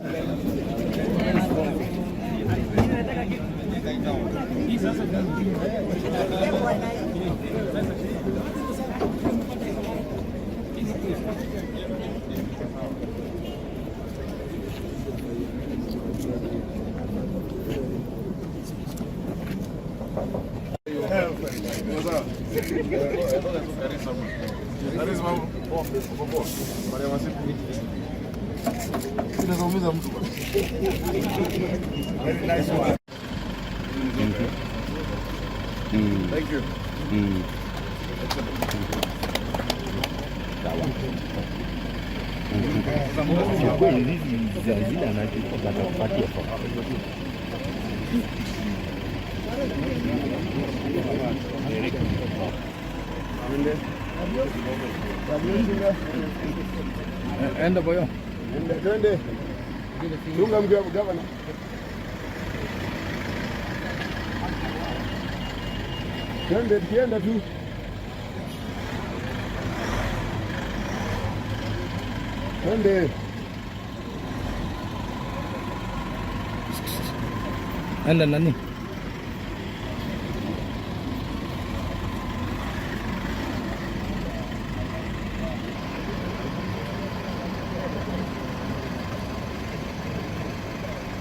Thank you. Kweli hizi zile anachopatia enda boyo. Twende. Tunga mguu gavana. Twende tukienda tu. Twende. Enda nani?